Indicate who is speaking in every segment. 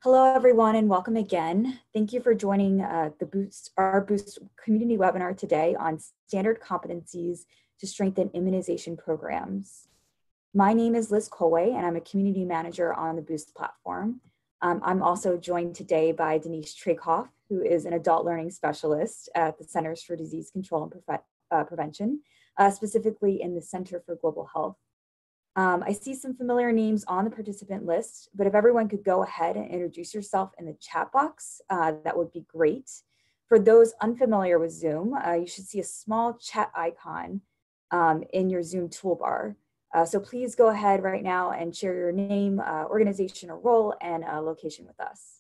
Speaker 1: Hello, everyone, and welcome again. Thank you for joining our Boost community webinar today on standard competencies to strengthen immunization programs. My name is Liz Colway, and I'm a community manager on the Boost platform. I'm also joined today by Denise Trikoff, who is an adult learning specialist at the Centers for Disease Control and Prevention, specifically in the Center for Global Health. I see some familiar names on the participant list, but if everyone could go ahead and introduce yourself in the chat box, that would be great. For those unfamiliar with Zoom, you should see a small chat icon in your Zoom toolbar. So please go ahead right now and share your name, organization or role, and location with us.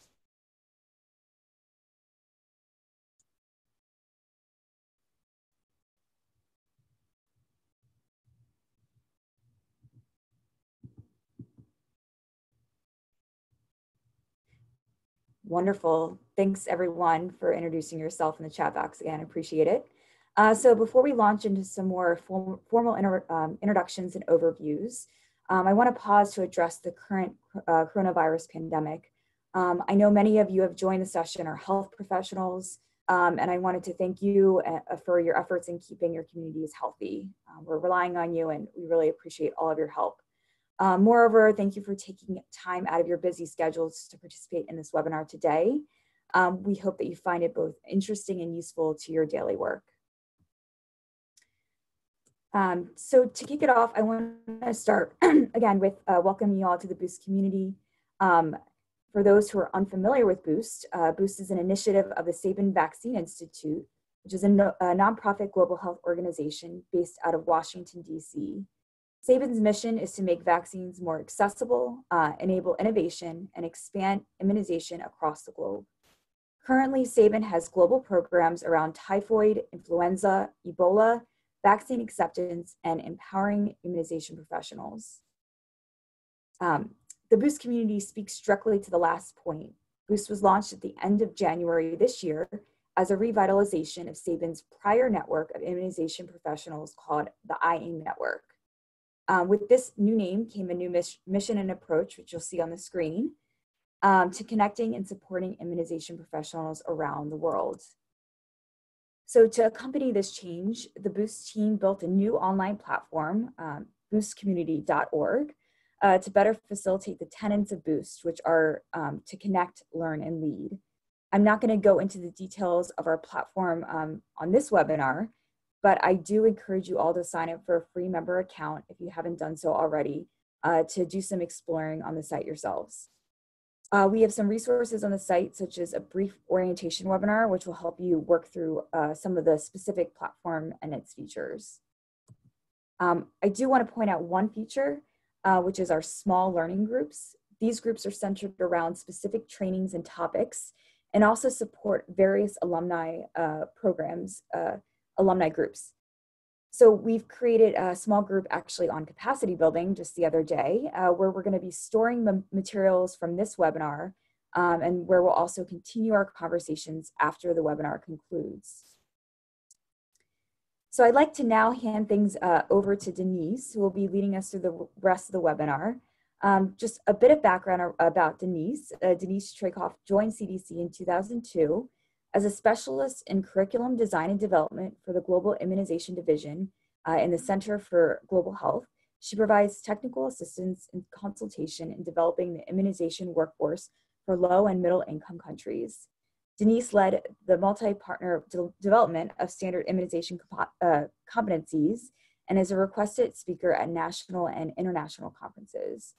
Speaker 1: Wonderful. Thanks everyone for introducing yourself in the chat box again, appreciate it. So before we launch into some more formal introductions and overviews, I want to pause to address the current coronavirus pandemic. I know many of you have joined the session are health professionals, and I wanted to thank you for your efforts in keeping your communities healthy. We're relying on you and we really appreciate all of your help. Moreover, thank you for taking time out of your busy schedules to participate in this webinar today. We hope that you find it both interesting and useful to your daily work. So to kick it off, I want to start again with welcoming you all to the Boost community. For those who are unfamiliar with Boost, Boost is an initiative of the Sabin Vaccine Institute, which is a nonprofit global health organization based out of Washington, D.C. Sabin's mission is to make vaccines more accessible, enable innovation, and expand immunization across the globe. Currently, Sabin has global programs around typhoid, influenza, Ebola, vaccine acceptance, and empowering immunization professionals. The Boost community speaks directly to the last point. Boost was launched at the end of January this year as a revitalization of Sabin's prior network of immunization professionals called the IAIM Network. With this new name came a new mission and approach, which you'll see on the screen, to connecting and supporting immunization professionals around the world. So to accompany this change, the Boost team built a new online platform, boostcommunity.org, to better facilitate the tenets of Boost, which are to connect, learn, and lead. I'm not going to go into the details of our platform on this webinar, but I do encourage you all to sign up for a free member account if you haven't done so already, to do some exploring on the site yourselves. We have some resources on the site, such as a brief orientation webinar, which will help you work through some of the specific platform and its features. I do want to point out one feature, which is our small learning groups. These groups are centered around specific trainings and topics, and also support various alumni programs, alumni groups. So we've created a small group actually on capacity building just the other day, where we're going to be storing the materials from this webinar, and where we'll also continue our conversations after the webinar concludes. So I'd like to now hand things over to Denise, who will be leading us through the rest of the webinar. Just a bit of background about Denise. Denise Trikoff joined CDC in 2002 as a specialist in curriculum design and development for the Global Immunization Division in the Center for Global Health. She provides technical assistance and consultation in developing the immunization workforce for low and middle income countries. Denise led the multi-partner development of standard immunization competencies and is a requested speaker at national and international conferences.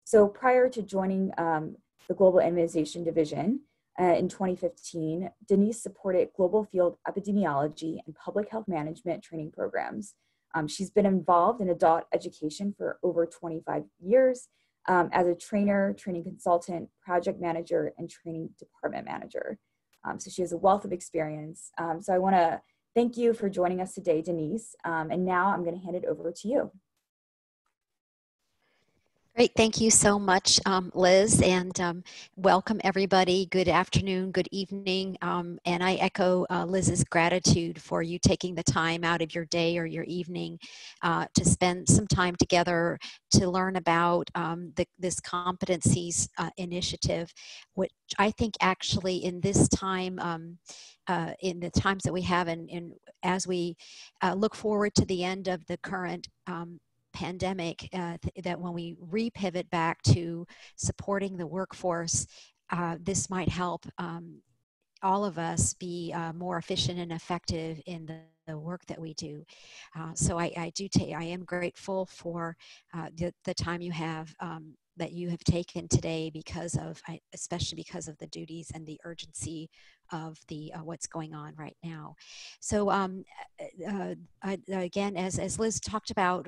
Speaker 1: So prior to joining the Global Immunization Division, in 2015, Denise supported global field epidemiology and public health management training programs. She's been involved in adult education for over 25 years as a trainer, training consultant, project manager, and training department manager. So she has a wealth of experience. So I want to thank you for joining us today, Denise. And now I'm going to hand it over to you.
Speaker 2: Great. Thank you so much, Liz, and welcome everybody. Good afternoon, good evening. And I echo Liz's gratitude for you taking the time out of your day or your evening to spend some time together to learn about this competencies initiative, which I think actually in this time, in the times that we have, and as we look forward to the end of the current pandemic, that when we repivot back to supporting the workforce, this might help all of us be more efficient and effective in the work that we do. So I am grateful for the time you have that you have taken today, because of, especially because of the duties and the urgency of the what's going on right now. So again, as Liz talked about,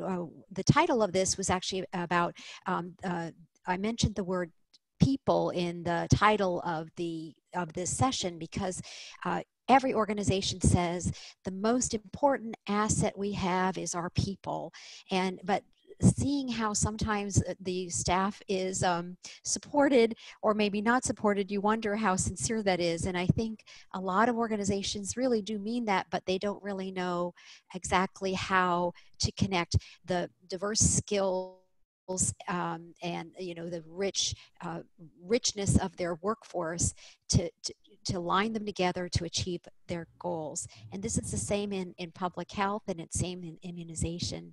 Speaker 2: the title of this was actually about, I mentioned the word people in the title of this session because every organization says the most important asset we have is our people, but seeing how sometimes the staff is supported or maybe not supported, you wonder how sincere that is. And I think a lot of organizations really do mean that, but they don't really know exactly how to connect the diverse skills and the richness of their workforce to line them together to achieve their goals. And this is the same in public health, and it's same in immunization.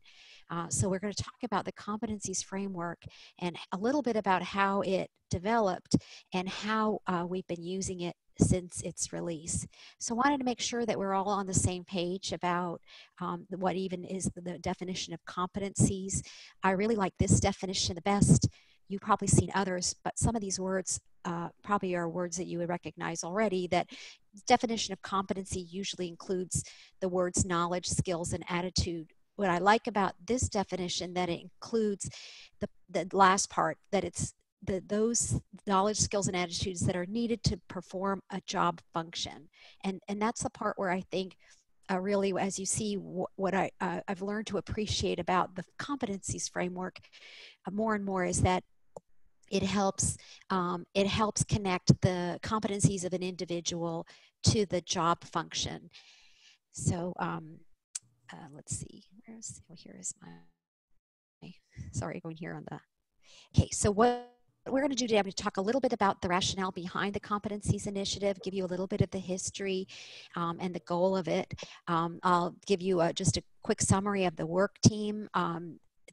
Speaker 2: So we're going to talk about the competencies framework and a little bit about how it developed and how we've been using it since its release. So I wanted to make sure that we're all on the same page about what even is the definition of competencies. I really like this definition the best. You've probably seen others, but some of these words probably are words that you would recognize already. That definition of competency usually includes the words knowledge, skills, and attitude. What I like about this definition, that it includes the last part, that it's those knowledge, skills, and attitudes that are needed to perform a job function. And that's the part where I think really, as you see, what I've learned to appreciate about the competencies framework more and more is that it helps connect the competencies of an individual to the job function. So let's see, here is my, sorry, going here on the, okay, so what we're going to do today, I'm going to talk a little bit about the rationale behind the Competencies Initiative, give you a little bit of the history and the goal of it. I'll give you just a quick summary of the work team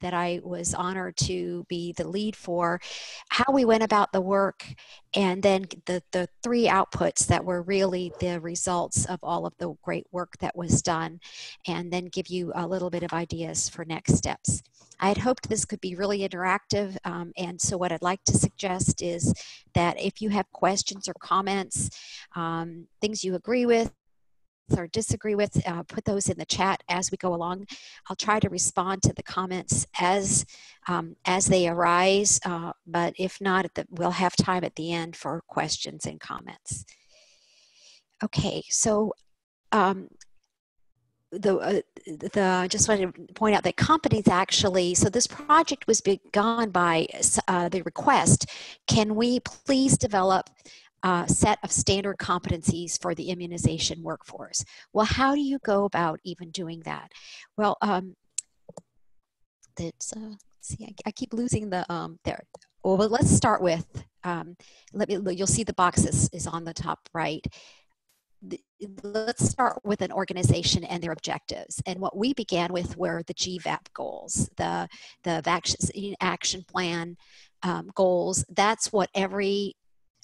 Speaker 2: that I was honored to be the lead for, how we went about the work, and then the three outputs that were really the results of all of the great work that was done, and then give you a little bit of ideas for next steps. I had hoped this could be really interactive, and so what I'd like to suggest is that if you have questions or comments, things you agree with or disagree with, put those in the chat as we go along. I'll try to respond to the comments as they arise, but if not, we'll have time at the end for questions and comments. Okay, so just wanted to point out that companies actually, so this project was begun by the request, can we please develop a set of standard competencies for the immunization workforce? Well, how do you go about even doing that? Well, let's see, I keep losing the, there. Well, let's start with, you'll see the box is on the top right. Let's start with an organization and their objectives. And what we began with were the GVAP goals, the vaccine action plan goals. That's what every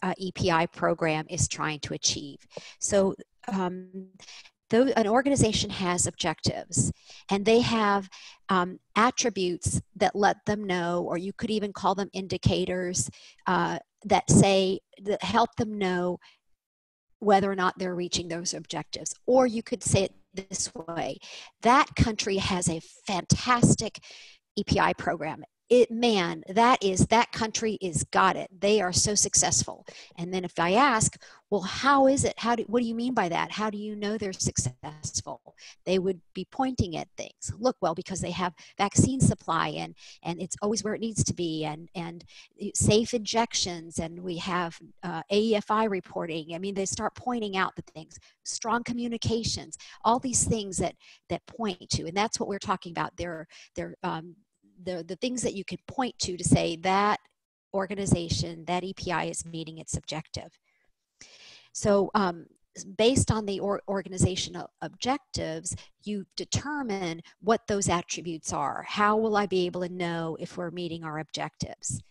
Speaker 2: EPI program is trying to achieve. So an organization has objectives, and they have attributes that let them know, or you could even call them indicators that help them know whether or not they're reaching those objectives. Or you could say it this way: that country has a fantastic EPI program. That country is got it. They are so successful. And then if I ask, well, how is it? What do you mean by that? How do you know they're successful? They would be pointing at things. Look, well, because they have vaccine supply and it's always where it needs to be, and safe injections, and we have AEFI reporting. I mean, they start pointing out the things, strong communications, all these things that point to, and that's what we're talking about. They're the things that you can point to say that organization, that EPI is meeting its objective. So based on the organizational objectives, you determine what those attributes are. How will I be able to know if we're meeting our objectives?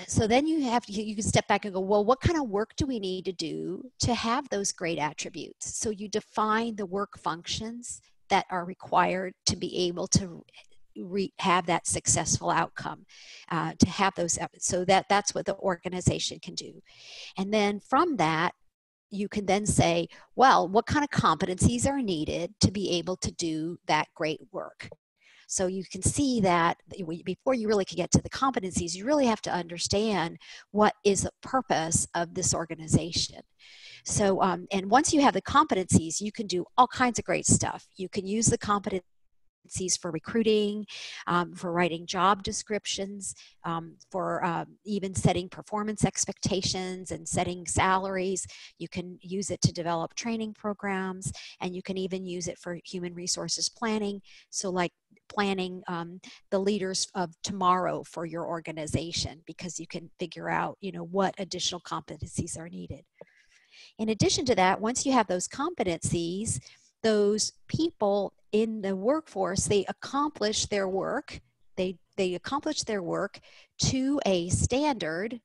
Speaker 2: So then you can step back and go, well, what kind of work do we need to do to have those great attributes? So you define the work functions that are required to be able to have that successful outcome, to have those, so that's what the organization can do. And then from that, you can then say, well, what kind of competencies are needed to be able to do that great work? So you can see that before you really can get to the competencies, you really have to understand what is the purpose of this organization. So, and once you have the competencies, you can do all kinds of great stuff. You can use the competencies for recruiting, for writing job descriptions, for even setting performance expectations and setting salaries. You can use it to develop training programs, and you can even use it for human resources planning. So like planning the leaders of tomorrow for your organization, because you can figure out, what additional competencies are needed. In addition to that, once you have those competencies, those people in the workforce, they accomplish their work. They accomplish their work to a standard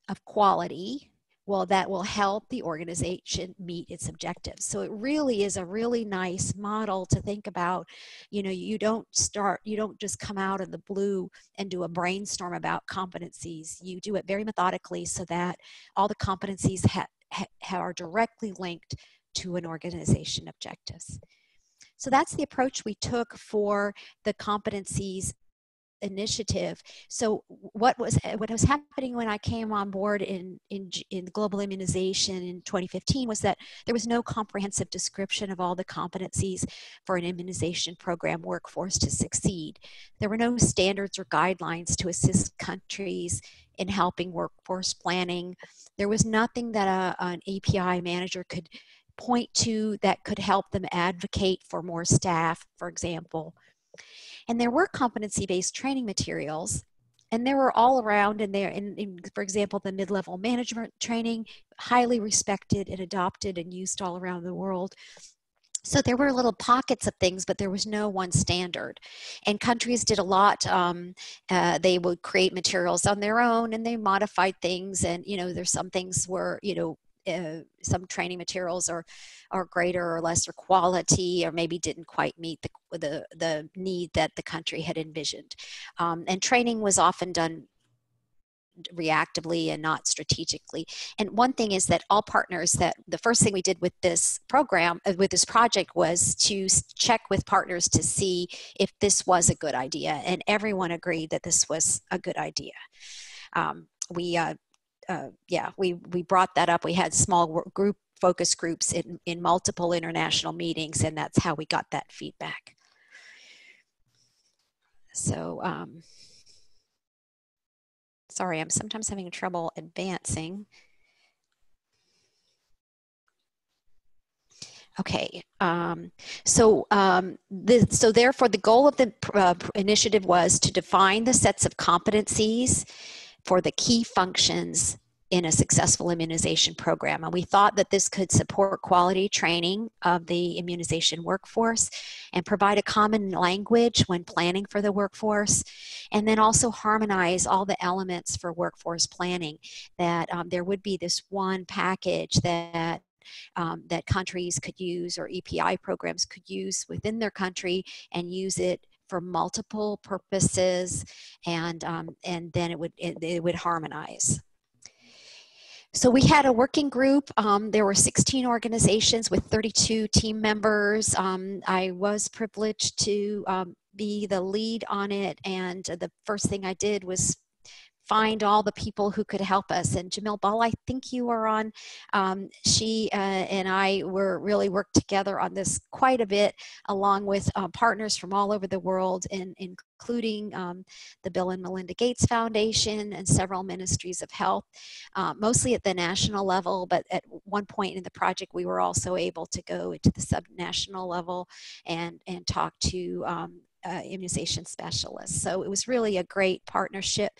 Speaker 2: of quality. Well, that will help the organization meet its objectives. So it really is a really nice model to think about. You don't just come out of the blue and do a brainstorm about competencies. You do it very methodically so that all the competencies are directly linked to an organization objectives. So that's the approach we took for the competencies initiative. So what was happening when I came on board in global immunization in 2015 was that there was no comprehensive description of all the competencies for an immunization program workforce to succeed. There were no standards or guidelines to assist countries in helping workforce planning. There was nothing that an API manager could point to that could help them advocate for more staff, for example. And there were competency-based training materials, and they were all around, and they're for example, the mid-level management training, highly respected and adopted and used all around the world. So there were little pockets of things, but there was no one standard. And countries did a lot. They would create materials on their own, and they modified things. And, there's some things where, some training materials are greater or lesser quality, or maybe didn't quite meet the need that the country had envisioned. And training was often done reactively and not strategically. And one thing is that all partners, that the first thing we did with this program, with this project, was to check with partners to see if this was a good idea. And everyone agreed that this was a good idea. We brought that up. We had small focus groups in multiple international meetings, and that's how we got that feedback. So, sorry, I'm sometimes having trouble advancing. Okay, so therefore the goal of the initiative was to define the sets of competencies for the key functions in a successful immunization program. And we thought that this could support quality training of the immunization workforce and provide a common language when planning for the workforce, and then also harmonize all the elements for workforce planning, that there would be this one package that countries could use, or EPI programs could use within their country, and use it for multiple purposes, and then it would harmonize. So we had a working group. There were 16 organizations with 32 team members. I was privileged to be the lead on it, and the first thing I did was find all the people who could help us. And Jamil Ball, I think you were on. She and I were really worked together on this quite a bit, along with partners from all over the world, including the Bill and Melinda Gates Foundation and several ministries of health, mostly at the national level. But at one point in the project, we were also able to go into the subnational level and talk to immunization specialists. So it was really a great partnership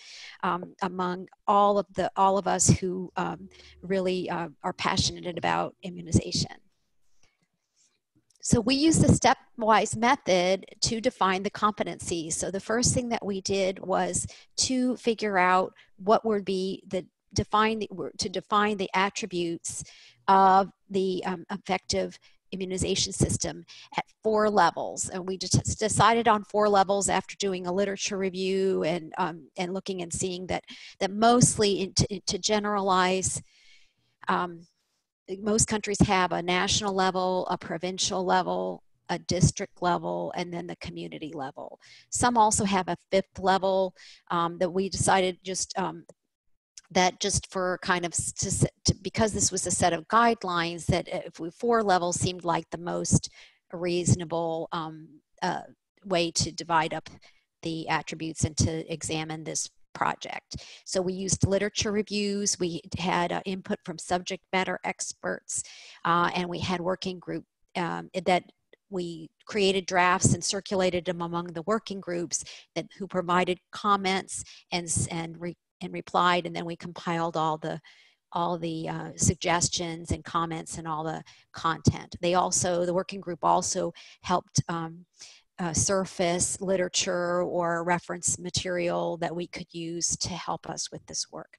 Speaker 2: among all of us who really are passionate about immunization. So we use the stepwise method to define the competencies. So the first thing that we did was to figure out what would be to define the attributes of the effective immunization system at 4 levels, and we just decided on 4 levels after doing a literature review and looking and seeing that mostly to generalize. Most countries have a national level, a provincial level, a district level, and then the community level. Some also have a 5th level that we decided just that just for kind of because this was a set of guidelines, that if 4 levels seemed like the most reasonable way to divide up the attributes and to examine this project. So we used literature reviews, we had input from subject matter experts, and we had working group that we created drafts and circulated them among the working groups who provided comments and replied, and then we compiled all the suggestions and comments and all the content. The working group also helped surface literature or reference material that we could use to help us with this work.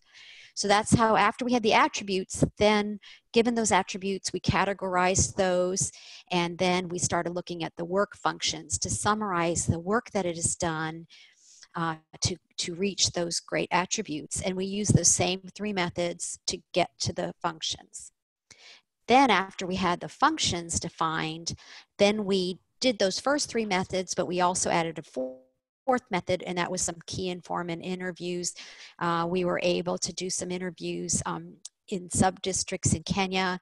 Speaker 2: So that's how, after we had the attributes, then given those attributes, we categorized those, and then we started looking at the work functions to summarize the work that it has done to reach those great attributes. And we use those same 3 methods to get to the functions. Then after we had the functions defined, then we did those first 3 methods, but we also added a 4th method, and that was some key informant interviews. We were able to do some interviews in sub-districts in Kenya,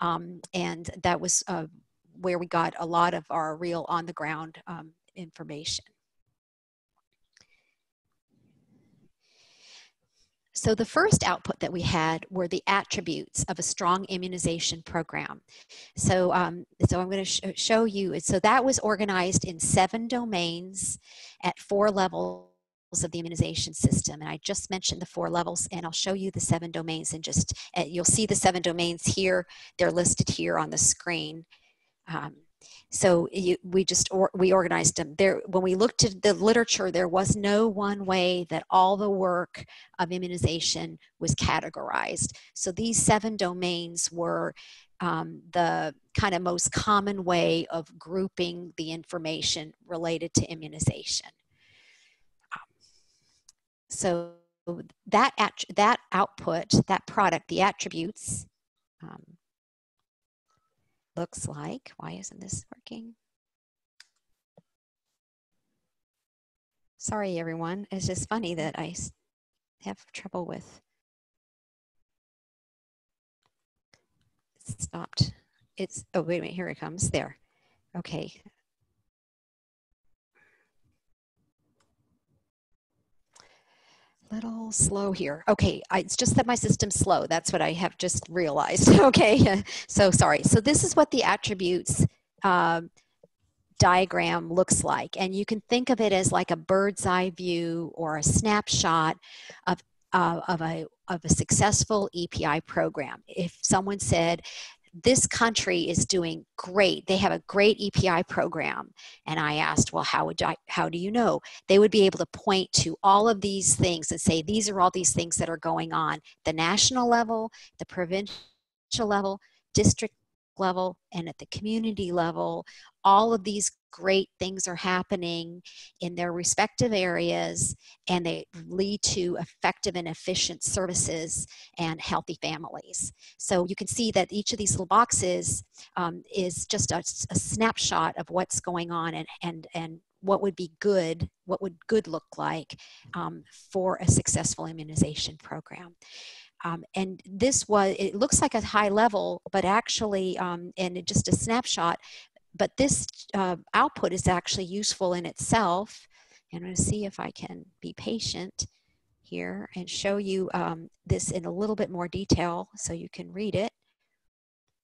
Speaker 2: and that was where we got a lot of our real on-the-ground information. So the first output that we had were the attributes of a strong immunization program. So, so I'm going to show you. So that was organized in 7 domains at 4 levels of the immunization system. And I just mentioned the 4 levels, and I'll show you the 7 domains. And just you'll see the 7 domains here. They're listed here on the screen. So we organized them there. When we looked at the literature, there was no one way that all the work of immunization was categorized. So these 7 domains were the kind of most common way of grouping the information related to immunization. So that output, that product, the attributes, looks like, why isn't this working? Sorry, everyone. It's just funny that I have trouble with. It stopped. Oh, wait a minute, here it comes. There. Okay. Little slow here. Okay, it's just that my system's slow. That's what I have just realized. Okay, so sorry. So this is what the attributes diagram looks like. And you can think of it as like a bird's eye view or a snapshot of a successful EPI program. If someone said, this country is doing great, they have a great EPI program, and I asked, well, how do you know? They would be able to point to all of these things and say, these are all these things that are going on, the national level, the provincial level, district level, and at the community level. All of these great things are happening in their respective areas, and they lead to effective and efficient services and healthy families. So you can see that each of these little boxes is just a snapshot of what's going on and what would be good, what would good look like for a successful immunization program. And this was, it looks like a high level, but actually, and it just a snapshot, but this output is actually useful in itself. And I'm going to see if I can be patient here and show you this in a little bit more detail so you can read it.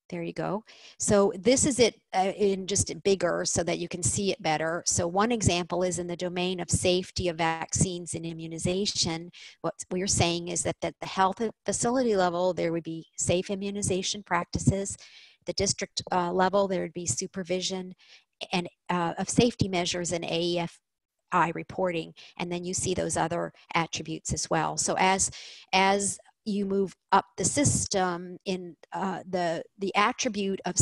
Speaker 2: There you go. So this is it in just bigger so that you can see it better. So one example is in the domain of safety of vaccines and immunization. What we're saying is that at the health facility level, there would be safe immunization practices. The district level, there would be supervision and of safety measures and AEFI reporting. And then you see those other attributes as well. So as you move up the system in the attribute of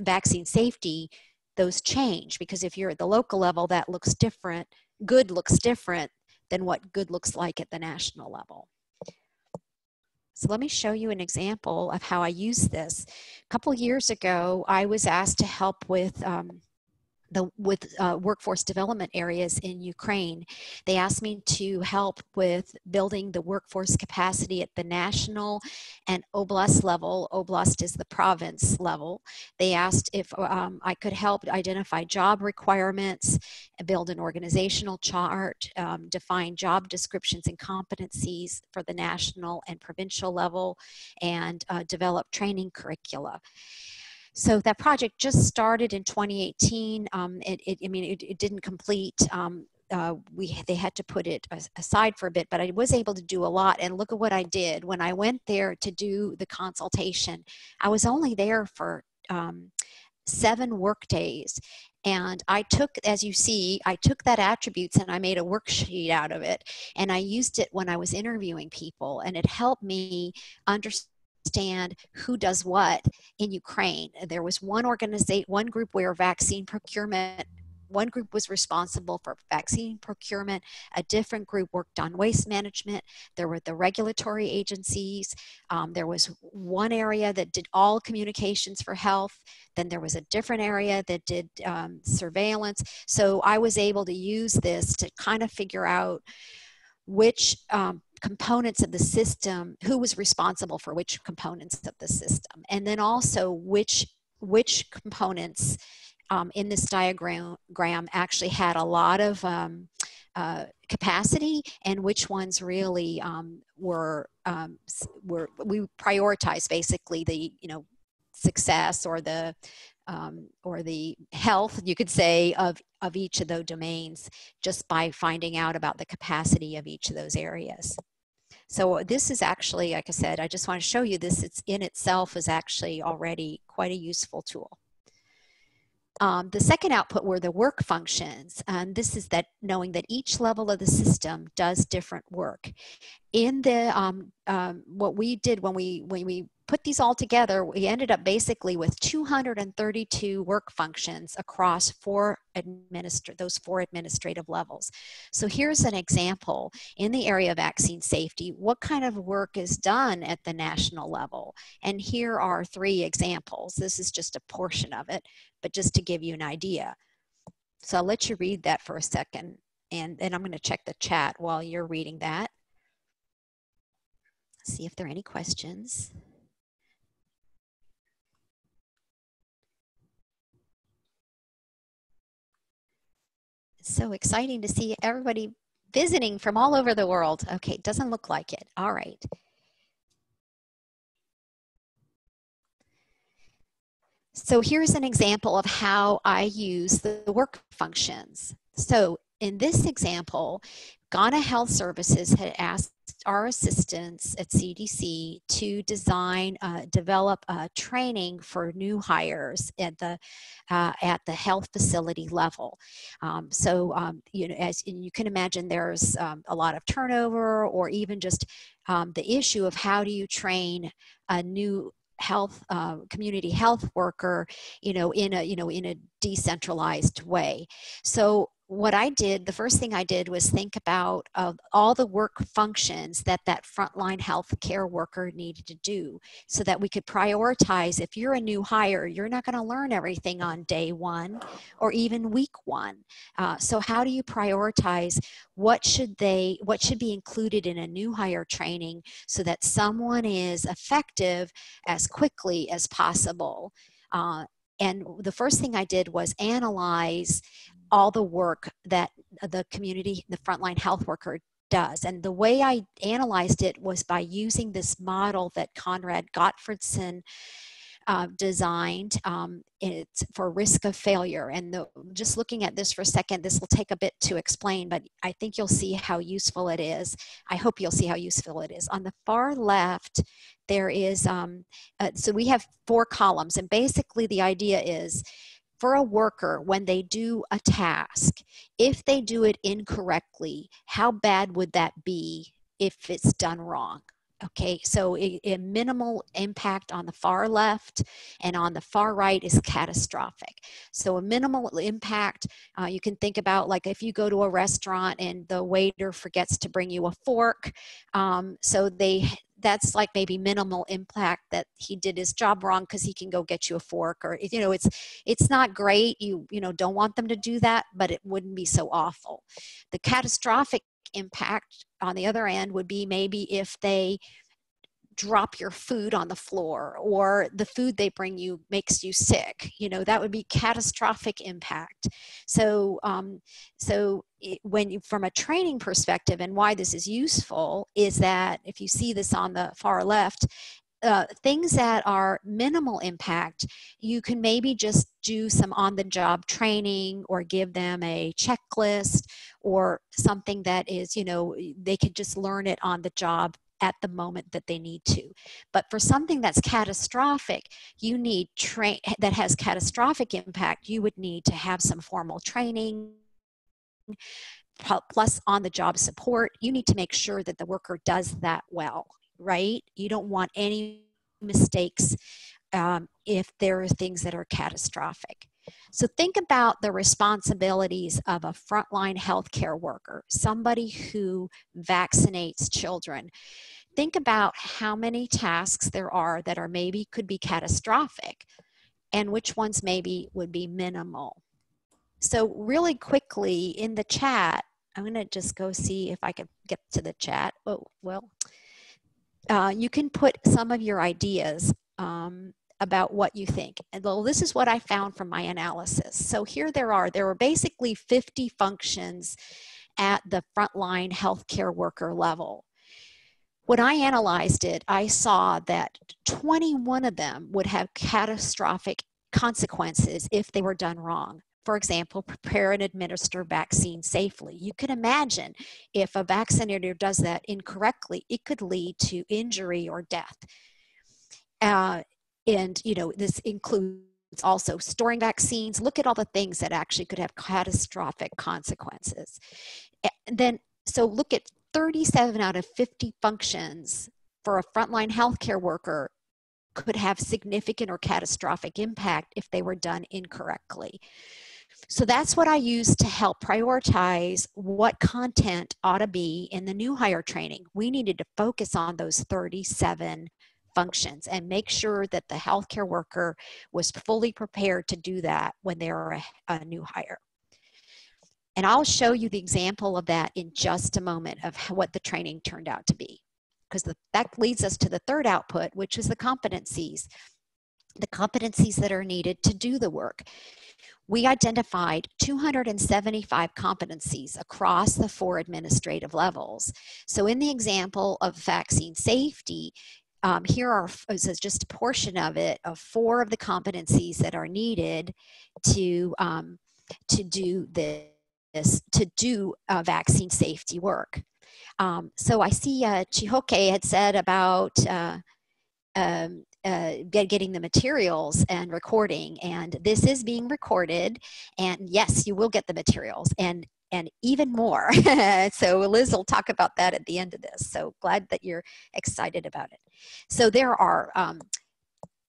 Speaker 2: vaccine safety, those change, because if you're at the local level, that looks different. Good looks different than what good looks like at the national level. So let me show you an example of how I use this. A couple of years ago, I was asked to help with workforce development areas in Ukraine. They asked me to help with building the workforce capacity at the national and oblast level. Oblast is the province level. They asked if I could help identify job requirements, build an organizational chart, define job descriptions and competencies for the national and provincial level, and develop training curricula. So that project just started in 2018. It didn't complete. They had to put it aside for a bit, but I was able to do a lot. And look at what I did when I went there to do the consultation. I was only there for 7 work days. And I took, as you see, I took that attributes and I made a worksheet out of it. And I used it when I was interviewing people, and it helped me understand who does what in Ukraine. There was one group where vaccine procurement, one group was responsible for vaccine procurement, a different group worked on waste management, there were the regulatory agencies, there was one area that did all communications for health, then there was a different area that did surveillance. So I was able to use this to kind of figure out which components of the system, who was responsible for which components of the system, and then also which components in this diagram actually had a lot of capacity, and which ones really were we prioritized basically the success or the health, you could say, of each of those domains just by finding out about the capacity of each of those areas. So this is actually, like I said, I just want to show you this. It's in itself is actually already quite a useful tool. The second output were the work functions, and this is that knowing that each level of the system does different work. In the what we did when we put these all together, we ended up basically with 232 work functions across those 4 administrative levels. So here's an example in the area of vaccine safety, what kind of work is done at the national level? And here are 3 examples. This is just a portion of it, but just to give you an idea. So I'll let you read that for a second, and then I'm going to check the chat while you're reading that. See if there are any questions. It's so exciting to see everybody visiting from all over the world. Okay, it doesn't look like it. All right. So here's an example of how I use the work functions. So in this example, Ghana Health Services had asked our assistants at CDC to develop training for new hires at the health facility level. As you can imagine, there's a lot of turnover, or even just the issue of how do you train a new community health worker, in a decentralized way. So what I did, the first thing I did was think about all the work functions that frontline health care worker needed to do so that we could prioritize. If you're a new hire, you're not going to learn everything on day one or even week one. So how do you prioritize what should be included in a new hire training so that someone is effective as quickly as possible? And the first thing I did was analyze all the work that the frontline health worker does. And the way I analyzed it was by using this model that Conrad Gottfredson designed. It's for risk of failure. And just looking at this for a second, this will take a bit to explain, but I think you'll see how useful it is. I hope you'll see how useful it is. On the far left, there is, so we have 4 columns, and basically the idea is, for a worker, when they do a task, if they do it incorrectly, how bad would that be if it's done wrong? Okay, so a minimal impact on the far left, and on the far right is catastrophic. So a minimal impact, you can think about like if you go to a restaurant and the waiter forgets to bring you a fork, that's like maybe minimal impact that he did his job wrong because he can go get you a fork, or it's not great. You don't want them to do that, but it wouldn't be so awful. The catastrophic impact on the other end would be maybe if they drop your food on the floor, or the food they bring you makes you sick. That would be catastrophic impact. So from a training perspective, and why this is useful is that if you see this on the far left, things that are minimal impact, you can maybe just do some on-the-job training or give them a checklist or something that is, they could just learn it on the job at the moment that they need to. But for something that's catastrophic, you need that has catastrophic impact, you would need to have some formal training, plus on-the-job support. You need to make sure that the worker does that well, right? You don't want any mistakes if there are things that are catastrophic. So think about the responsibilities of a frontline healthcare worker, somebody who vaccinates children. Think about how many tasks there are that are maybe could be catastrophic, and which ones maybe would be minimal. So really quickly in the chat, I'm going to just go see if I can get to the chat. Oh, well, you can put some of your ideas about what you think. And well, this is what I found from my analysis. So here there were basically 50 functions at the frontline healthcare worker level. When I analyzed it, I saw that 21 of them would have catastrophic consequences if they were done wrong. For example, prepare and administer vaccines safely. You can imagine if a vaccinator does that incorrectly, it could lead to injury or death. And this includes also storing vaccines. Look at all the things that actually could have catastrophic consequences. And then, so look at 37 out of 50 functions for a frontline healthcare worker could have significant or catastrophic impact if they were done incorrectly. So that's what I used to help prioritize what content ought to be in the new hire training. We needed to focus on those 37 functions and make sure that the healthcare worker was fully prepared to do that when they're a new hire. And I'll show you the example of that in just a moment of what the training turned out to be, because that leads us to the third output, which is the competencies that are needed to do the work. We identified 275 competencies across the 4 administrative levels. So in the example of vaccine safety, here is just a portion of it, of 4 of the competencies that are needed to do this, to do vaccine safety work. So I see Chihoke had said about getting the materials and recording, and this is being recorded, and yes, you will get the materials and even more. So Liz will talk about that at the end of this. So glad that you're excited about it. So there are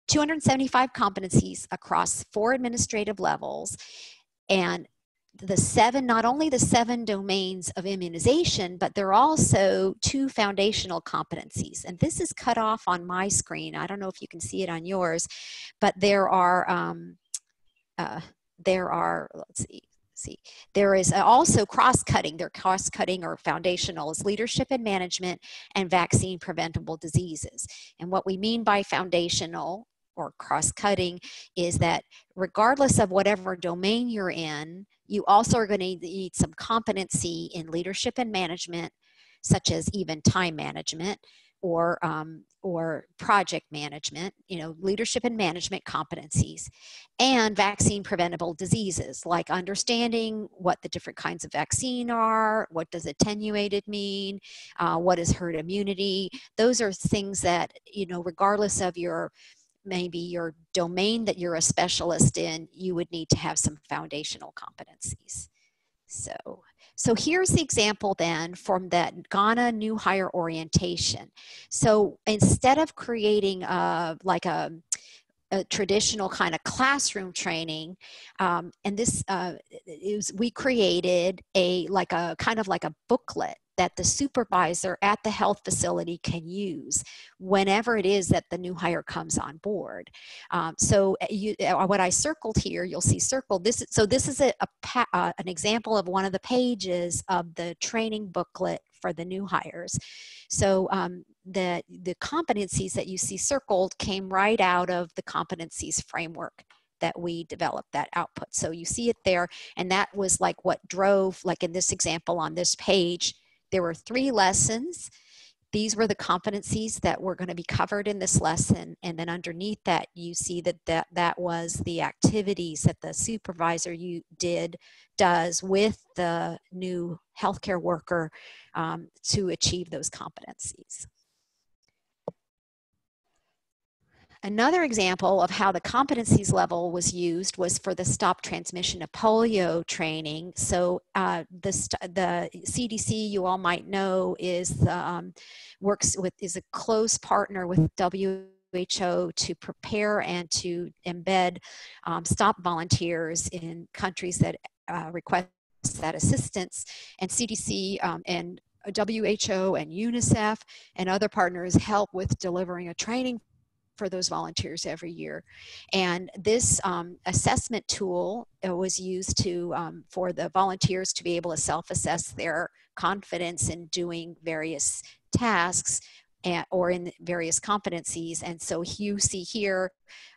Speaker 2: 275 competencies across 4 administrative levels, and not only the 7 domains of immunization, but there are also 2 foundational competencies. And this is cut off on my screen. I don't know if you can see it on yours, but there are, let's see, there is also cross-cutting. They're cross-cutting or foundational is leadership and management and vaccine preventable diseases. And what we mean by foundational or cross-cutting is that regardless of whatever domain you're in, you also are going to need some competency in leadership and management, such as even time management or project management, leadership and management competencies, and vaccine preventable diseases, like understanding what the different kinds of vaccine are, what does attenuated mean, what is herd immunity. Those are things that, regardless of maybe your domain that you're a specialist in, you would need to have some foundational competencies. So here's the example then from that Ghana new hire orientation. So instead of creating like a traditional kind of classroom training, and this we created a kind of like a booklet that the supervisor at the health facility can use whenever it is that the new hire comes on board. What I circled here, you'll see circled. This is an example of one of the pages of the training booklet for the new hires. So the competencies that you see circled came right out of the competencies framework that we developed, that output. So you see it there, and that was like what drove, like in this example on this page, there were 3 lessons. These were the competencies that were going to be covered in this lesson. And then underneath that, you see that was the activities that the supervisor does with the new healthcare worker to achieve those competencies. Another example of how the competencies level was used was for the stop transmission of polio training. So the CDC, you all might know, is a close partner with WHO to prepare and to embed stop volunteers in countries that request that assistance. And CDC and WHO and UNICEF and other partners help with delivering a training for those volunteers every year. And this assessment tool was used for the volunteers to be able to self-assess their confidence in doing various tasks or in various competencies. And so you see here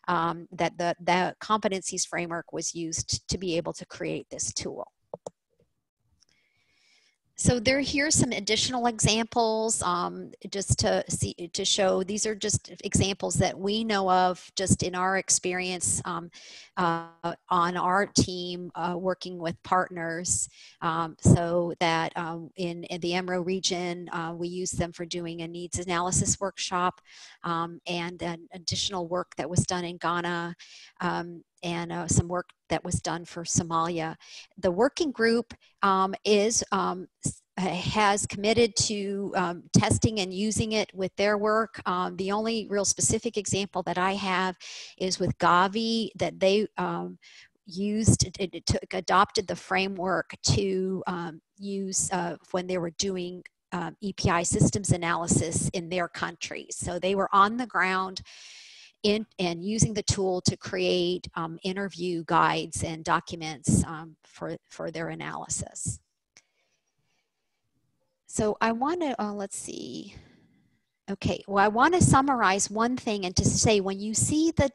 Speaker 2: that the competencies framework was used to be able to create this tool. So here's some additional examples just to show. These are just examples that we know of just in our experience on our team working with partners. So that in the EMRO region, we use them for doing a needs analysis workshop and additional work that was done in Ghana and some work that was done for Somalia. The working group has committed to testing and using it with their work. The only real specific example that I have is with Gavi, that they adopted the framework to use when they were doing EPI systems analysis in their countries. So they were on the ground and using the tool to create interview guides and documents for their analysis. So I want to, let's see. Okay, well, I want to summarize one thing and to say when you see the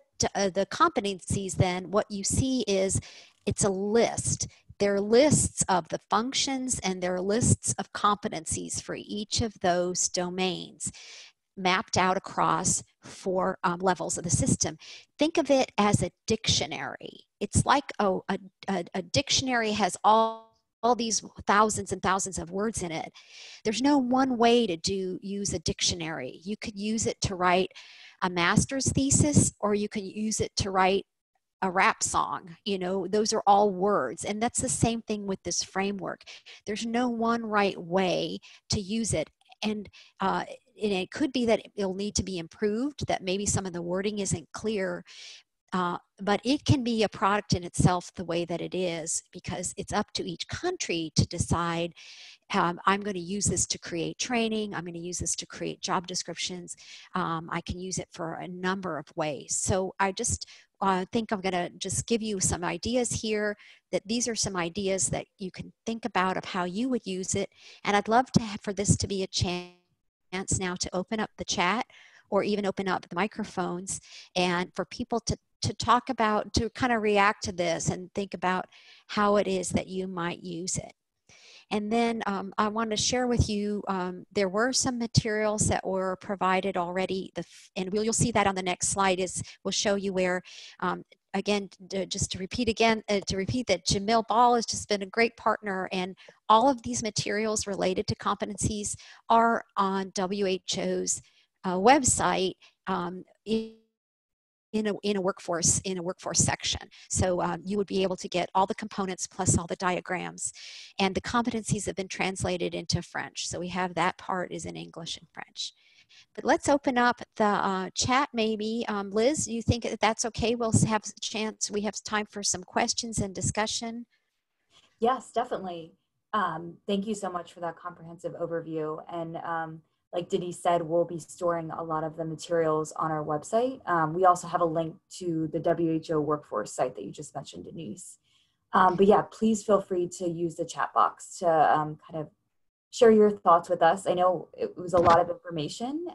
Speaker 2: competencies, then what you see is it's a list. There are lists of the functions and there are lists of competencies for each of those domains mapped out across 4 levels of the system. Think of it as a dictionary. It's like a dictionary has all these thousands and thousands of words in it. There's no one way to use a dictionary. You could use it to write a master's thesis, or you can use it to write a rap song. Those are all words. And that's the same thing with this framework. There's no one right way to use it. And it could be that it'll need to be improved, that maybe some of the wording isn't clear. But it can be a product in itself the way that it is, because it's up to each country to decide, I'm going to use this to create training, I'm going to use this to create job descriptions, I can use it for a number of ways. So I just think I'm going to just give you some ideas here, that these are some ideas that you can think about of how you would use it. And I'd love to have for this to be a chance now to open up the chat, or even open up the microphones, and for people to talk about, to kind of react to this and think about how it is that you might use it. And then I want to share with you, there were some materials that were provided already, and you'll see that on the next slide. We'll show you where, again, just to repeat that Jamil Ball has just been a great partner, and all of these materials related to competencies are on WHO's website, in a workforce section. So you would be able to get all the components plus all the diagrams, and the competencies have been translated into French. So we have that part is in English and French. But let's open up the chat maybe. Liz, you think that's okay? We'll have a chance, we have time for some questions and discussion.
Speaker 1: Yes, definitely. Thank you so much for that comprehensive overview. And like Denise said, we'll be storing a lot of the materials on our website. We also have a link to the WHO workforce site that you just mentioned, Denise. But yeah, please feel free to use the chat box to kind of share your thoughts with us. I know it was a lot of information,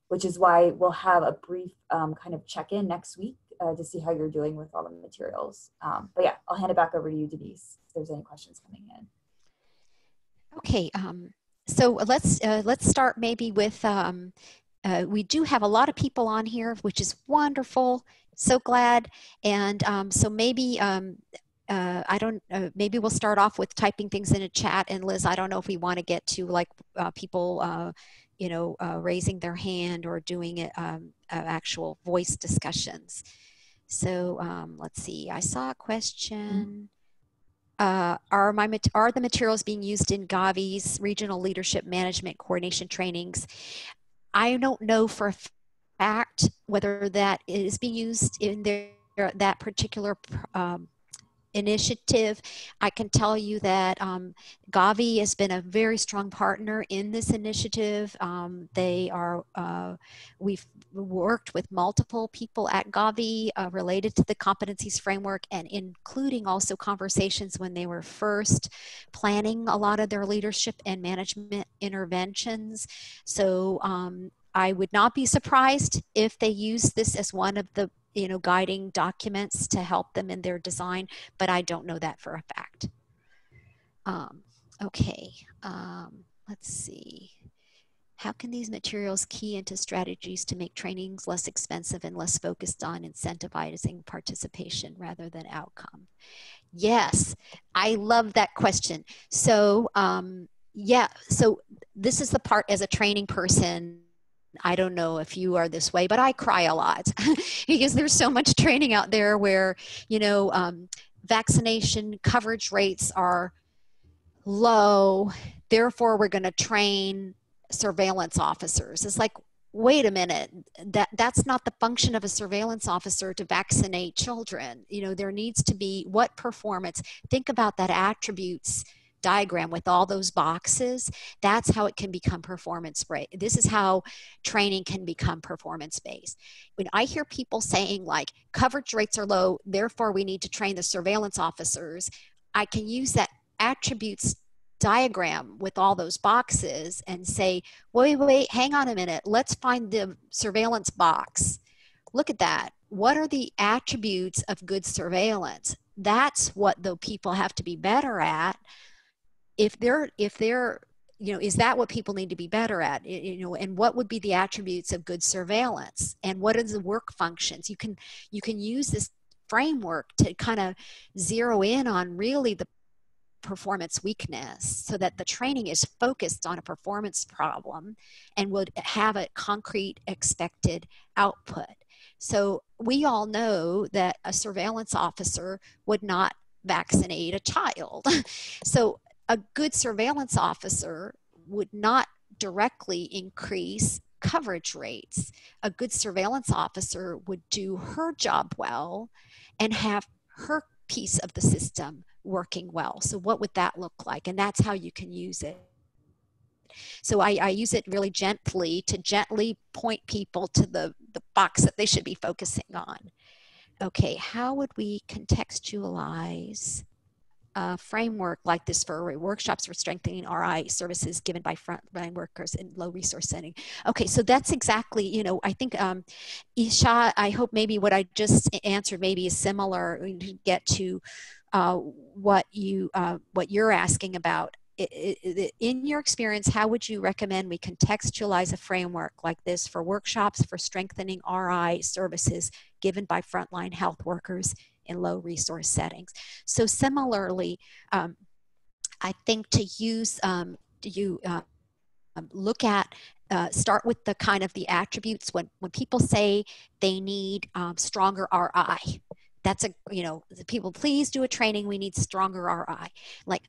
Speaker 1: which is why we'll have a brief kind of check-in next week to see how you're doing with all the materials. But yeah, I'll hand it back over to you, Denise, if there's any questions coming in.
Speaker 2: Okay. So let's start maybe with, we do have a lot of people on here, which is wonderful. So glad. And so maybe, maybe we'll start off with typing things in a chat. And Liz, I don't know if we want to get to like people, raising their hand or doing it, actual voice discussions. So let's see, I saw a question. Are the materials being used in Gavi's regional leadership management coordination trainings? I don't know for a fact whether that is being used in that particular initiative. I can tell you that Gavi has been a very strong partner in this initiative. We've worked with multiple people at Gavi related to the competencies framework, and including also conversations when they were first planning a lot of their leadership and management interventions. So I would not be surprised if they use this as one of the guiding documents to help them in their design, but I don't know that for a fact. Okay, let's see. How can these materials key into strategies to make trainings less expensive and less focused on incentivizing participation rather than outcome? Yes, I love that question. So yeah, so this is the part as a training person, I don't know if you are this way, but I cry a lot because there's so much training out there where, vaccination coverage rates are low. Therefore, we're going to train surveillance officers. It's like, wait a minute, that's not the function of a surveillance officer to vaccinate children. There needs to be what performance. Think about that attributes diagram with all those boxes. That's how it can become performance-based. This is how training can become performance-based. When I hear people saying like coverage rates are low, therefore we need to train the surveillance officers, I can use that attributes diagram with all those boxes and say, wait, hang on a minute. Let's find the surveillance box. Look at that. What are the attributes of good surveillance? That's what the people have to be better at. If they're, is that what people need to be better at? And what would be the attributes of good surveillance? And what are the work functions? You can use this framework to kind of zero in on really the performance weakness so that the training is focused on a performance problem and would have a concrete expected output. So we all know that a surveillance officer would not vaccinate a child. So a good surveillance officer would not directly increase coverage rates. A good surveillance officer would do her job well and have her piece of the system working well. So what would that look like? And that's how you can use it. So I use it really gently to gently point people to the box that they should be focusing on. Okay, how would we contextualize a framework like this for workshops for strengthening RI services given by frontline workers in low resource setting? Okay, so that's exactly, you know, I think Isha, I hope maybe what I just answered maybe is similar to get to what you're asking about. In your experience, how would you recommend we contextualize a framework like this for workshops for strengthening RI services given by frontline health workers in low resource settings? So similarly, I think to use, look at, start with the kind of the attributes when people say they need stronger RI. That's a, you know, people, please do a training, we need stronger RI. Like,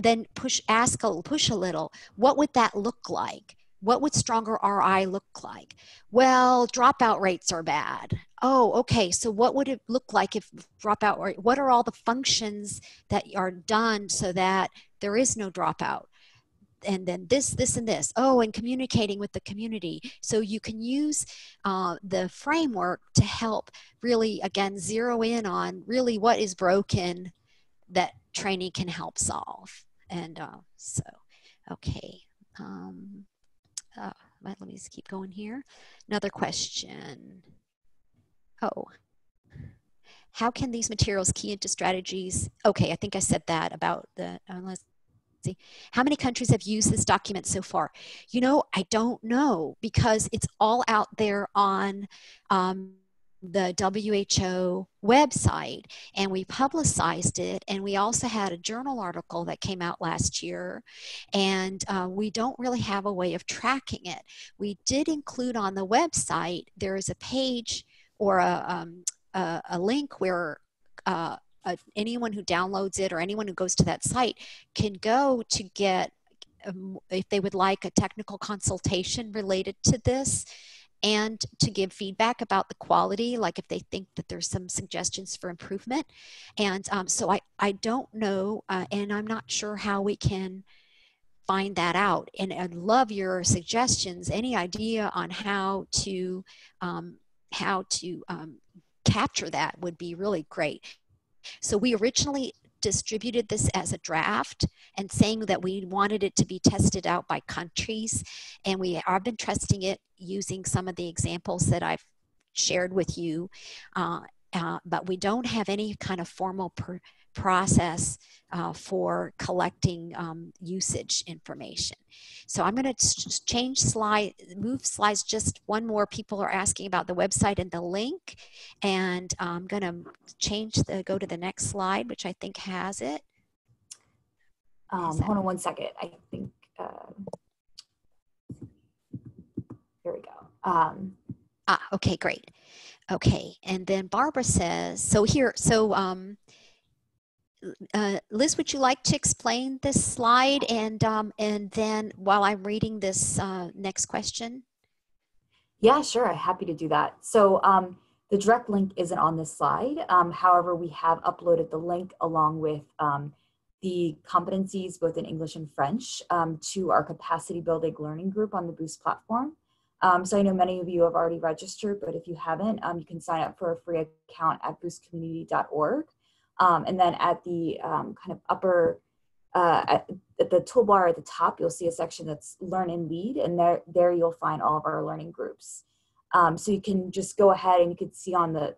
Speaker 2: then push a little, what would that look like? What would stronger RI look like? Well, dropout rates are bad. Oh, okay, so what would it look like if dropout rate, what are all the functions that are done so that there is no dropout? And then this, and this. Oh, and communicating with the community. So you can use the framework to help really, again, zero in on really what is broken that training can help solve. And so, okay. Let me just keep going here. Another question. Oh, how can these materials key into strategies? Okay, I think I said that about the, let's see. How many countries have used this document so far? You know, I don't know because it's all out there on the WHO website, and we publicized it, and we also had a journal article that came out last year, and we don't really have a way of tracking it. We did include on the website, there is a page or a link where anyone who downloads it or anyone who goes to that site can go to get, if they would like a technical consultation related to this, and to give feedback about the quality, like if they think that there's some suggestions for improvement. And so I don't know, and I'm not sure how we can find that out. And I'd love your suggestions, any idea on how to capture that would be really great. So we originally distributed this as a draft and saying that we wanted it to be tested out by countries, and we have been testing it using some of the examples that I've shared with you, but we don't have any kind of formal process for collecting usage information. So I'm going to change move slides just one more. People are asking about the website and the link, and I'm going to go to the next slide, which I think has it.
Speaker 1: Hold on one second. I think, there we go.
Speaker 2: Okay, great. Okay, and then Barbara says, Liz, would you like to explain this slide, and then while I'm reading this next question?
Speaker 1: Yeah, sure. I'm happy to do that. So the direct link isn't on this slide. However, we have uploaded the link along with the competencies, both in English and French, to our capacity building learning group on the Boost platform. So I know many of you have already registered, but if you haven't, you can sign up for a free account at boostcommunity.org. And then at the kind of upper, at the toolbar at the top, you'll see a section that's Learn and Lead, and there you'll find all of our learning groups. So you can just go ahead and you can see on the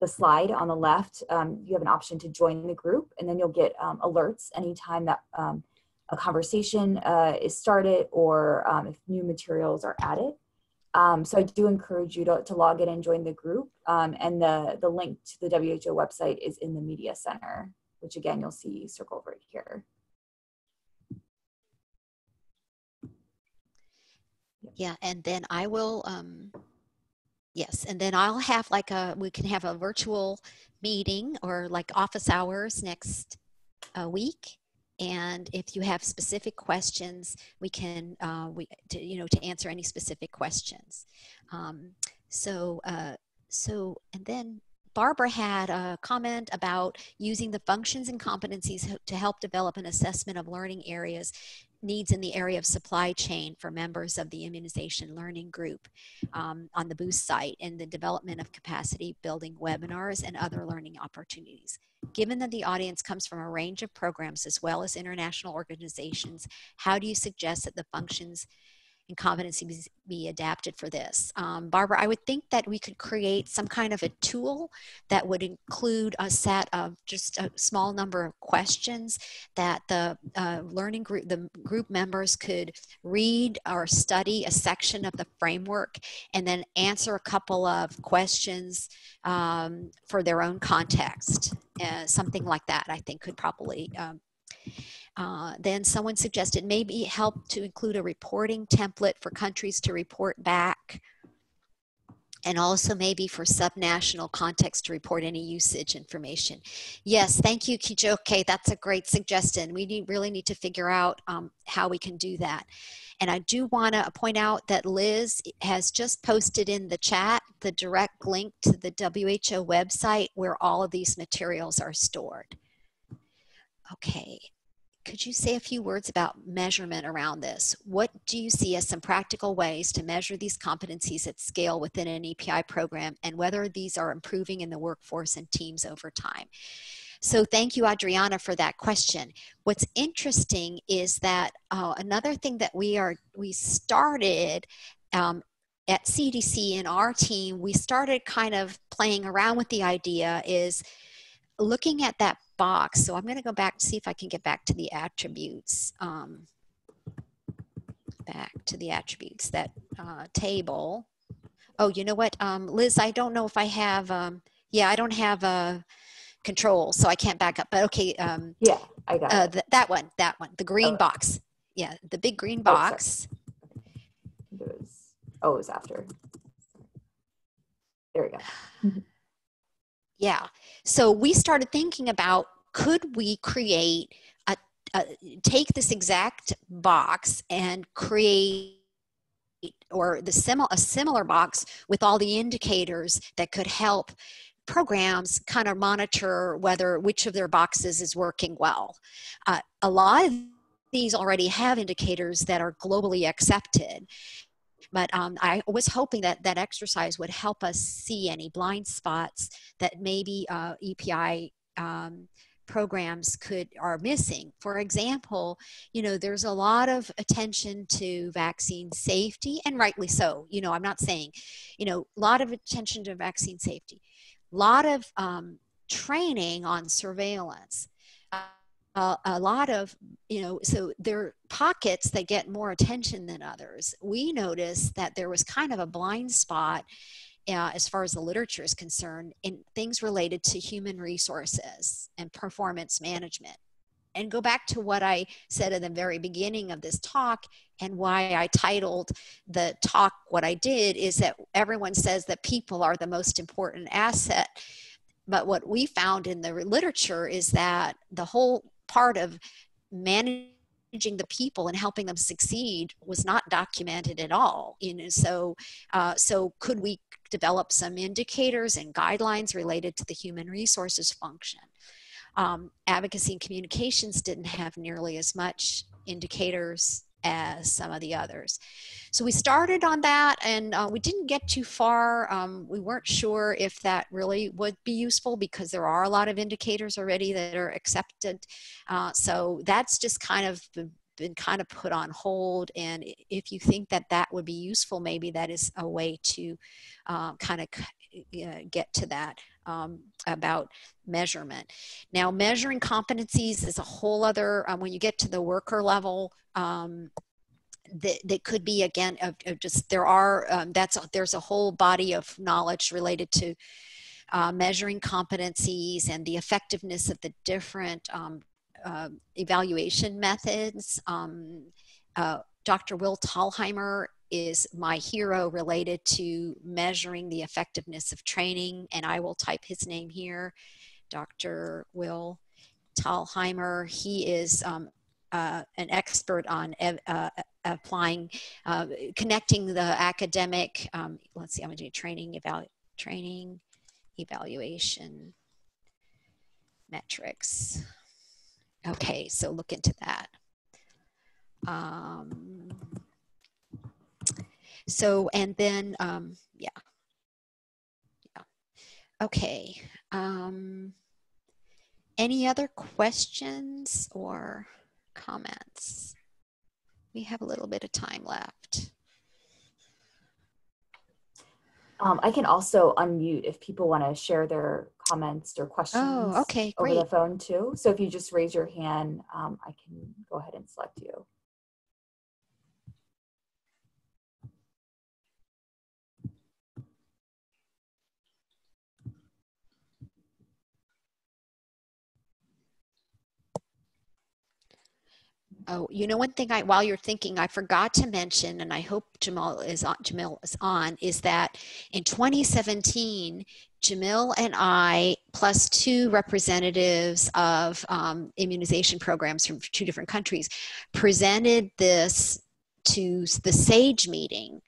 Speaker 1: slide on the left, you have an option to join the group, and then you'll get alerts anytime that a conversation is started or if new materials are added. So I do encourage you to log in and join the group. And the link to the WHO website is in the Media Center, which again, you'll see circled right here.
Speaker 2: Yeah, and then I will, yes, and then I'll have like we can have a virtual meeting or like office hours next week. And if you have specific questions, we can, to answer any specific questions. And then Barbara had a comment about using the functions and competencies to help develop an assessment of learning areas, needs in the area of supply chain for members of the immunization learning group on the Boost site, and the development of capacity building webinars and other learning opportunities. Given that the audience comes from a range of programs as well as international organizations, how do you suggest that the functions and competencies be adapted for this? Barbara, I would think that we could create some kind of a tool that would include a set of just a small number of questions that the learning group, the group members could read or study a section of the framework and then answer a couple of questions for their own context. Something like that, I think, could probably then someone suggested maybe help to include a reporting template for countries to report back, and also maybe for subnational context to report any usage information. Yes, thank you, Kijoke. That's a great suggestion. We really need to figure out how we can do that. And I do want to point out that Liz has just posted in the chat the direct link to the WHO website where all of these materials are stored. Okay. Could you say a few words about measurement around this? What do you see as some practical ways to measure these competencies at scale within an EPI program, and whether these are improving in the workforce and teams over time? So thank you, Adriana, for that question. What's interesting is that another thing that we started at CDC in our team, we started kind of playing around with the idea is looking at that box. So I'm going to go back to see if I can get back to the attributes. That table. Oh, you know what, Liz, I don't know if I have, I don't have control, so I can't back up, but okay.
Speaker 1: Yeah, I got it.
Speaker 2: That one, the green box. Yeah, the big green box.
Speaker 1: It was after. There we go.
Speaker 2: Yeah, so we started thinking about, could we create take this exact box and create a similar box with all the indicators that could help programs kind of monitor which of their boxes is working well. A lot of these already have indicators that are globally accepted. But I was hoping that that exercise would help us see any blind spots that maybe EPI programs are missing. For example, there's a lot of attention to vaccine safety, and rightly so. I'm not saying, a lot of attention to vaccine safety, a lot of training on surveillance. A lot of, so there are pockets that get more attention than others. We noticed that there was kind of a blind spot as far as the literature is concerned in things related to human resources and performance management. And go back to what I said at the very beginning of this talk, and why I titled the talk what I did, is that everyone says that people are the most important asset. But what we found in the literature is that the whole part of managing the people and helping them succeed was not documented at all. So could we develop some indicators and guidelines related to the human resources function? Advocacy and communications didn't have nearly as much indicators as some of the others. So we started on that, and we didn't get too far. We weren't sure if that really would be useful, because there are a lot of indicators already that are accepted. So that's just kind of been kind of put on hold. And if you think that that would be useful, maybe that is a way to kind of get to that about measurement. Now, measuring competencies is a whole other, when you get to the worker level, that could be, again, just there's a whole body of knowledge related to measuring competencies and the effectiveness of the different evaluation methods. Dr. Will Thalheimer is my hero related to measuring the effectiveness of training, and I will type his name here, Dr. Will. Thalheimer. He is an expert on applying, connecting the academic, let's see, I'm going to do training evaluation metrics. Okay, so look into that. So, and then, yeah. Okay. Any other questions or comments? We have a little bit of time left.
Speaker 1: I can also unmute if people want to share their comments or questions
Speaker 2: okay, great.
Speaker 1: over the phone too. So if you just raise your hand, I can go ahead and select you.
Speaker 2: Oh, you know, one thing while you're thinking, I forgot to mention, and I hope Jamil is on, is that in 2017, Jamil and I, plus 2 representatives of immunization programs from 2 different countries, presented this to the SAGE meeting.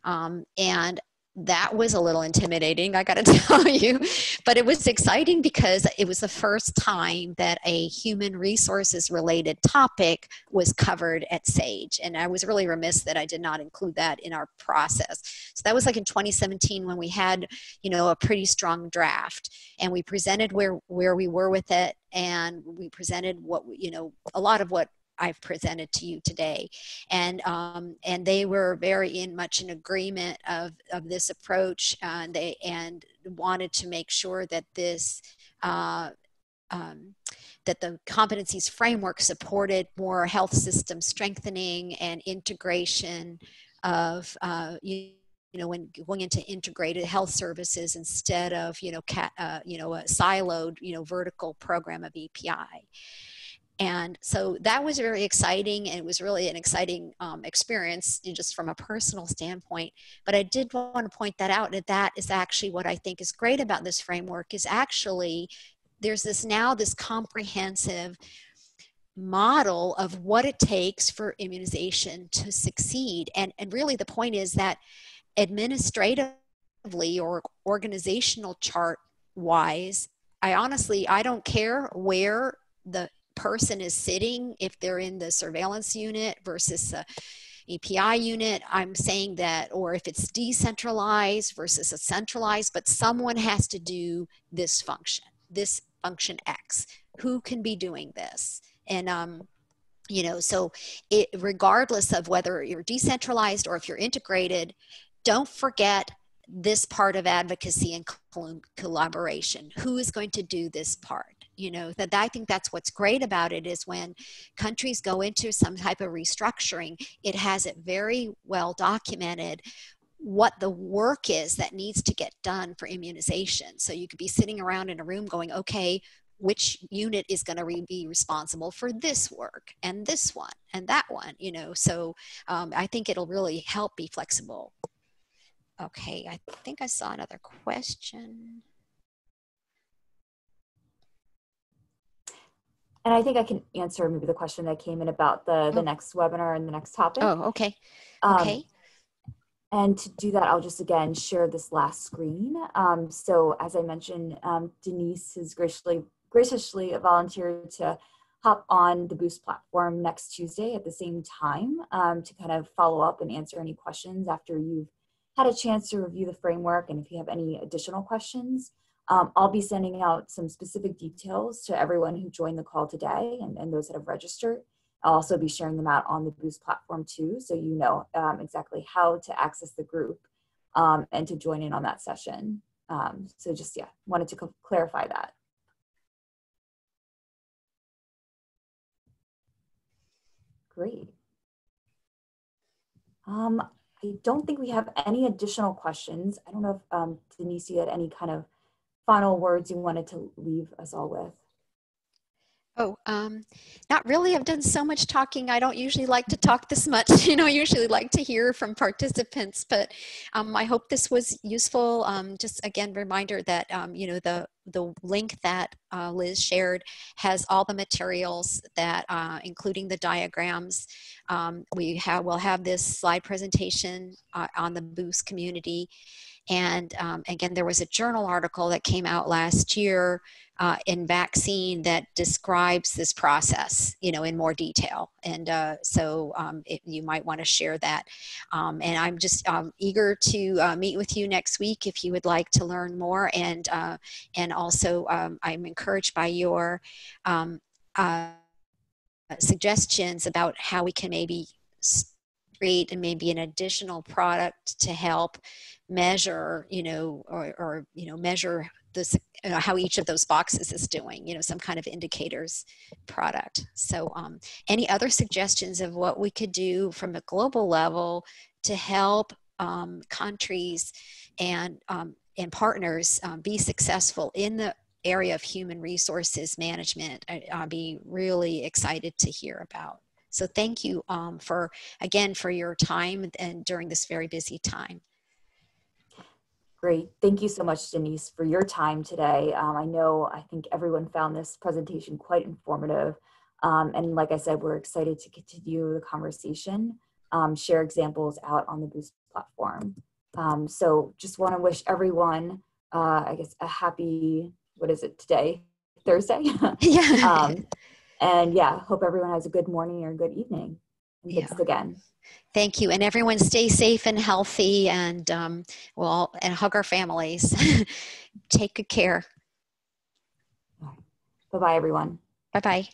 Speaker 2: And that was a little intimidating, I got to tell you, but it was exciting because it was the first time that a human resources related topic was covered at SAGE. And I was really remiss that I did not include that in our process. So that was like in 2017 when we had, you know, a pretty strong draft, and we presented where we were with it. And we presented what, you know, a lot of what I've presented to you today, and they were very much in agreement of this approach, and they wanted to make sure that this that the competencies framework supported more health system strengthening and integration of you know, when going into integrated health services instead of, you know, a siloed, you know, vertical program of EPI. And so that was very exciting, and it was really an exciting experience just from a personal standpoint. But I did want to point that out, and that is actually what I think is great about this framework is actually there's this comprehensive model of what it takes for immunization to succeed. And really the point is that administratively or organizational chart wise, I don't care where the person is sitting, if they're in the surveillance unit versus the EPI unit. I'm saying that, or if it's decentralized versus a centralized, but someone has to do this function X. Who can be doing this? And you know, so regardless of whether you're decentralized or if you're integrated, don't forget this part of advocacy and collaboration. Who is going to do this part? You know, that I think that's what's great about it is when countries go into some type of restructuring, it has it very well documented what the work is that needs to get done for immunization. So you could be sitting around in a room going, okay, which unit is going to be responsible for this work and this one and that one, you know? So I think it'll really help be flexible. Okay, I think I saw another question.
Speaker 1: And I think I can answer maybe the question that came in about the next webinar and the next topic.
Speaker 2: Oh, okay. Okay.
Speaker 1: And to do that, I'll just again share this last screen. So as I mentioned, Denise has graciously volunteered to hop on the Boost platform next Tuesday at the same time to kind of follow up and answer any questions after you've had a chance to review the framework. And if you have any additional questions, I'll be sending out some specific details to everyone who joined the call today and those that have registered. I'll also be sharing them out on the Boost platform too, so you know exactly how to access the group and to join in on that session. So just, yeah, wanted to clarify that. Great. I don't think we have any additional questions. I don't know if Denise, you had any kind of final words you wanted to leave us all with.
Speaker 2: Oh, not really. I've done so much talking. I don't usually like to talk this much. You know, I usually like to hear from participants, but I hope this was useful. Just again, reminder that, you know, the link that Liz shared has all the materials that, including the diagrams. We'll have this slide presentation on the Boost community. And again, there was a journal article that came out last year in Vaccine that describes this process, in more detail. And you might want to share that. And I'm just eager to meet with you next week if you would like to learn more. And also I'm encouraged by your suggestions about how we can maybe create and maybe an additional product to help measure, measure this, how each of those boxes is doing, some kind of indicators product. So any other suggestions of what we could do from a global level to help countries and partners be successful in the area of human resources management, I'll be really excited to hear about. So thank you for your time and during this very busy time.
Speaker 1: Great. Thank you so much, Denise, for your time today. I think everyone found this presentation quite informative. And like I said, we're excited to continue the conversation, share examples out on the Boost platform. So just want to wish everyone, a happy, what is it today? Thursday?
Speaker 2: Yeah.
Speaker 1: And yeah, hope everyone has a good morning or good evening. And thanks again.
Speaker 2: Thank you. And everyone stay safe and healthy, and and hug our families. Take good care.
Speaker 1: Bye-bye, everyone.
Speaker 2: Bye-bye.